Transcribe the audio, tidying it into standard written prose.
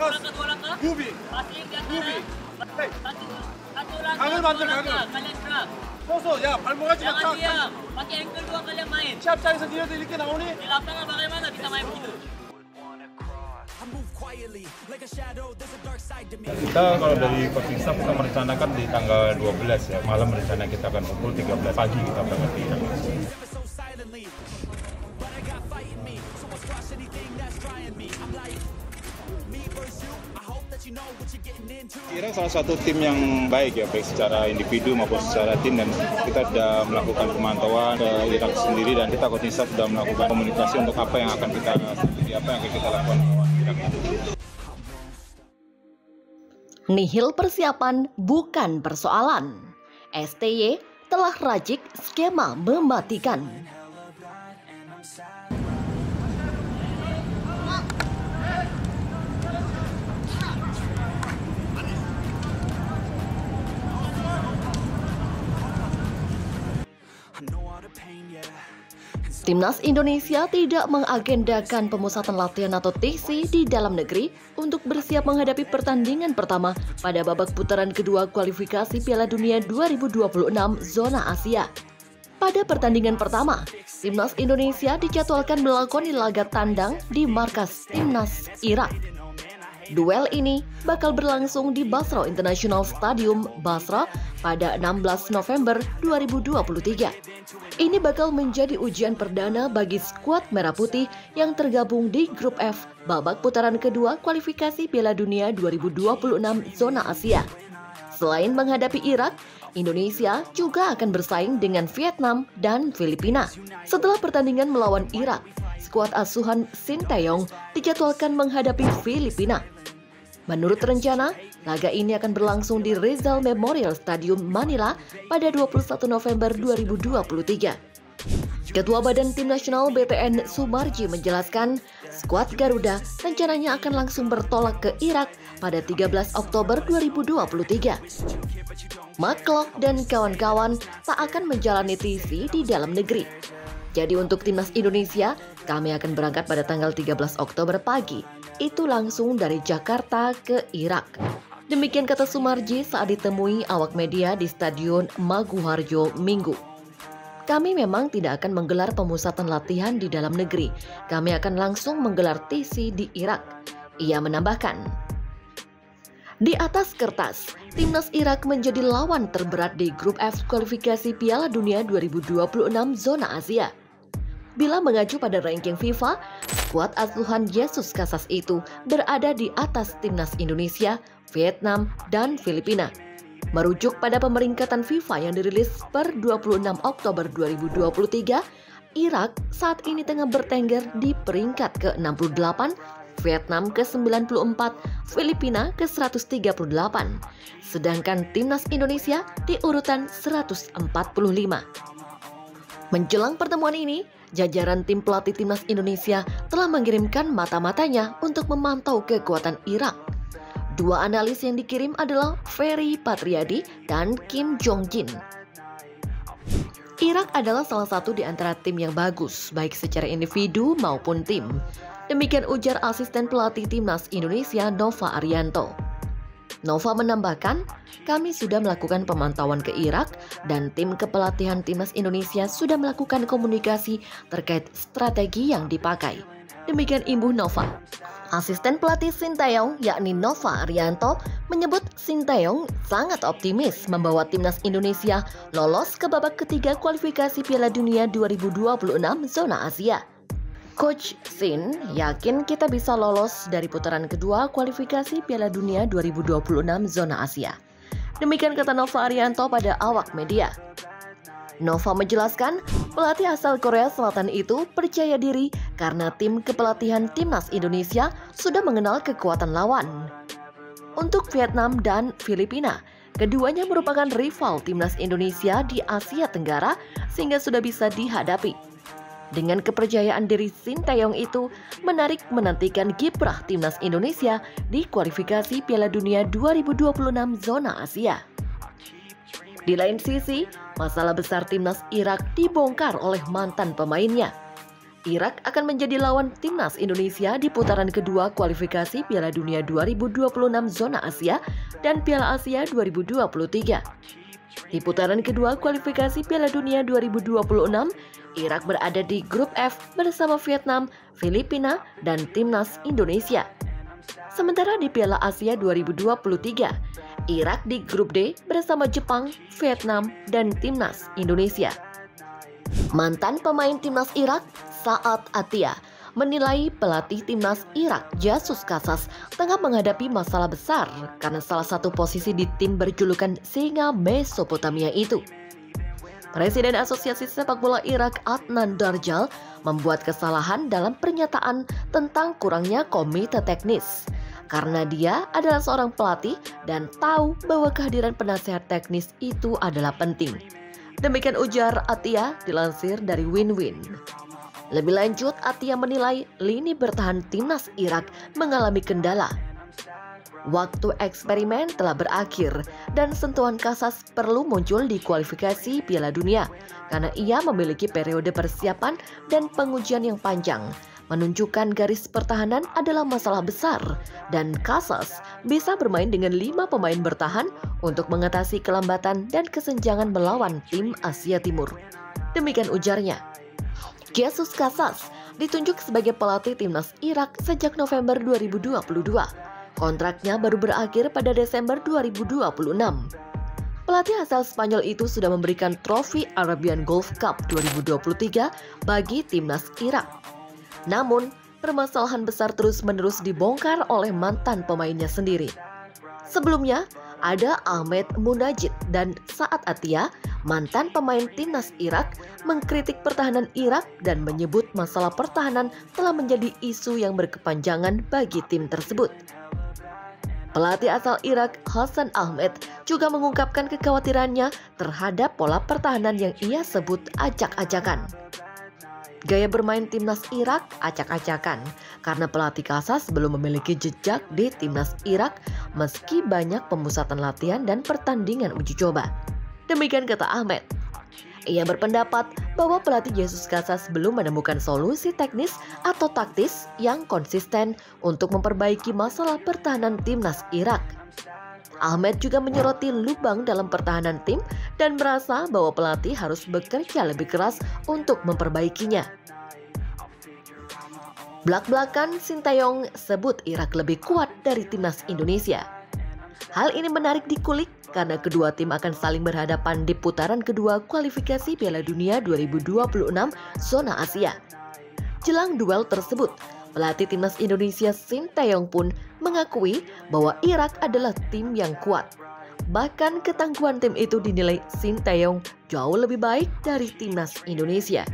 Gubi. Passing di antara. Gubi. Hey. Satu langkah, Kangen dua bantu, langkah. kangen. Kalian gerak. Soso, ya 발목하지 Jangan 마. diam. Pakai ankle dua kalian main. 시합장에서 니네들 이렇게 나오니? Di lapangan bagaimana bisa main begitu? Kita kalau dari coaching staff kita merencanakan di tanggal 12 ya, malam rencana kita akan pukul 13 pagi kita berangkat ke Irak. Irak salah satu tim yang baik ya, baik secara individu maupun secara tim, dan kita sudah melakukan pemantauan ke Irak sendiri, dan kita coaching staff sudah melakukan komunikasi untuk apa yang akan kita strategi, apa yang akan kita lakukan melawan Irak itu. Nihil persiapan bukan persoalan. STY telah racik skema mematikan. Timnas Indonesia tidak mengagendakan pemusatan latihan atau TC di dalam negeri untuk bersiap menghadapi pertandingan pertama pada babak putaran kedua kualifikasi Piala Dunia 2026 zona Asia. Pada pertandingan pertama, Timnas Indonesia dijadwalkan melakoni laga tandang di markas Timnas Irak. Duel ini bakal berlangsung di Basra International Stadium, Basra pada 16 November 2023. Ini bakal menjadi ujian perdana bagi skuad Merah Putih yang tergabung di Grup F babak putaran kedua kualifikasi Piala Dunia 2026 zona Asia. Selain menghadapi Irak, Indonesia juga akan bersaing dengan Vietnam dan Filipina. Setelah pertandingan melawan Irak, skuad asuhan Sinteyong dijadwalkan menghadapi Filipina. Menurut rencana, laga ini akan berlangsung di Rizal Memorial Stadium Manila pada 21 November 2023. Ketua Badan Tim Nasional BTN Sumarji menjelaskan, skuad Garuda rencananya akan langsung bertolak ke Irak pada 13 Oktober 2023. McClough dan kawan-kawan tak akan menjalani TC di dalam negeri. Jadi untuk Timnas Indonesia, kami akan berangkat pada tanggal 13 Oktober pagi. Itu langsung dari Jakarta ke Irak. Demikian kata Sumarji saat ditemui awak media di Stadion Maguwarjo Minggu. Kami memang tidak akan menggelar pemusatan latihan di dalam negeri. Kami akan langsung menggelar TC di Irak. Ia menambahkan. Di atas kertas, Timnas Irak menjadi lawan terberat di Grup F kualifikasi Piala Dunia 2026 zona Asia. Bila mengacu pada ranking FIFA, skuad asuhan Yesus Casas itu berada di atas Timnas Indonesia, Vietnam, dan Filipina. Merujuk pada pemeringkatan FIFA yang dirilis per 26 Oktober 2023, Irak saat ini tengah bertengger di peringkat ke-68, Vietnam ke-94, Filipina ke-138, sedangkan Timnas Indonesia di urutan 145. Menjelang pertemuan ini, jajaran tim pelatih Timnas Indonesia telah mengirimkan mata-matanya untuk memantau kekuatan Irak. Dua analis yang dikirim adalah Ferry Patriadi dan Kim Jong-jin. Irak adalah salah satu di antara tim yang bagus, baik secara individu maupun tim. Demikian ujar asisten pelatih Timnas Indonesia Nova Arianto. Nova menambahkan, kami sudah melakukan pemantauan ke Irak dan tim kepelatihan Timnas Indonesia sudah melakukan komunikasi terkait strategi yang dipakai. Demikian imbuh Nova. Asisten pelatih Sinteyong yakni Nova Arianto menyebut Sinteyong sangat optimis membawa Timnas Indonesia lolos ke babak ketiga kualifikasi Piala Dunia 2026 zona Asia. Coach Sin yakin kita bisa lolos dari putaran kedua kualifikasi Piala Dunia 2026 zona Asia. Demikian kata Nova Arianto pada awak media. Nova menjelaskan, pelatih asal Korea Selatan itu percaya diri karena tim kepelatihan Timnas Indonesia sudah mengenal kekuatan lawan. Untuk Vietnam dan Filipina, keduanya merupakan rival Timnas Indonesia di Asia Tenggara sehingga sudah bisa dihadapi. Dengan kepercayaan diri Sinteyong itu menarik menantikan kiprah Timnas Indonesia di kualifikasi Piala Dunia 2026 zona Asia. Di lain sisi, masalah besar Timnas Irak dibongkar oleh mantan pemainnya. Irak akan menjadi lawan timnas Indonesia di putaran kedua kualifikasi Piala Dunia 2026 zona Asia dan Piala Asia 2023. Di putaran kedua kualifikasi Piala Dunia 2026, Irak berada di grup F bersama Vietnam, Filipina, dan timnas Indonesia. Sementara di Piala Asia 2023, Irak di grup D bersama Jepang, Vietnam, dan timnas Indonesia. Mantan pemain timnas Irak, Saad Attiyah, menilai pelatih timnas Irak, Jesus Casas, tengah menghadapi masalah besar karena salah satu posisi di tim berjulukan Singa Mesopotamia itu. Presiden Asosiasi Sepak Bola Irak, Adnan Darjal, membuat kesalahan dalam pernyataan tentang kurangnya komite teknis. Karena dia adalah seorang pelatih dan tahu bahwa kehadiran penasehat teknis itu adalah penting. Demikian ujar Attiyah dilansir dari Win-Win. Lebih lanjut, Attiyah menilai lini bertahan timnas Irak mengalami kendala. Waktu eksperimen telah berakhir dan sentuhan Casas perlu muncul di kualifikasi Piala Dunia karena ia memiliki periode persiapan dan pengujian yang panjang. Menunjukkan garis pertahanan adalah masalah besar dan Casas bisa bermain dengan 5 pemain bertahan untuk mengatasi kelambatan dan kesenjangan melawan tim Asia Timur. Demikian ujarnya. Jesus Casas ditunjuk sebagai pelatih timnas Irak sejak November 2022. Kontraknya baru berakhir pada Desember 2026. Pelatih asal Spanyol itu sudah memberikan trofi Arabian Golf Cup 2023 bagi timnas Irak. Namun, permasalahan besar terus-menerus dibongkar oleh mantan pemainnya sendiri. Sebelumnya, ada Ahmed Munajid dan Saad Attiyah, mantan pemain timnas Irak, mengkritik pertahanan Irak dan menyebut masalah pertahanan telah menjadi isu yang berkepanjangan bagi tim tersebut. Pelatih asal Irak, Hassan Ahmed, juga mengungkapkan kekhawatirannya terhadap pola pertahanan yang ia sebut acak-acakan. Gaya bermain timnas Irak acak-acakan karena pelatih Casas belum memiliki jejak di timnas Irak meski banyak pemusatan latihan dan pertandingan uji coba. Demikian kata Ahmed. Ia berpendapat bahwa pelatih Jesus Casas belum menemukan solusi teknis atau taktis yang konsisten untuk memperbaiki masalah pertahanan timnas Irak. Ahmed juga menyoroti lubang dalam pertahanan tim dan merasa bahwa pelatih harus bekerja lebih keras untuk memperbaikinya. Blak-blakan Sintayong sebut Irak lebih kuat dari timnas Indonesia. Hal ini menarik dikulik karena kedua tim akan saling berhadapan di putaran kedua kualifikasi Piala Dunia 2026 zona Asia. Jelang duel tersebut, pelatih timnas Indonesia Sintayong pun mengakui bahwa Irak adalah tim yang kuat. Bahkan ketangguhan tim itu dinilai Sintayong jauh lebih baik dari timnas Indonesia.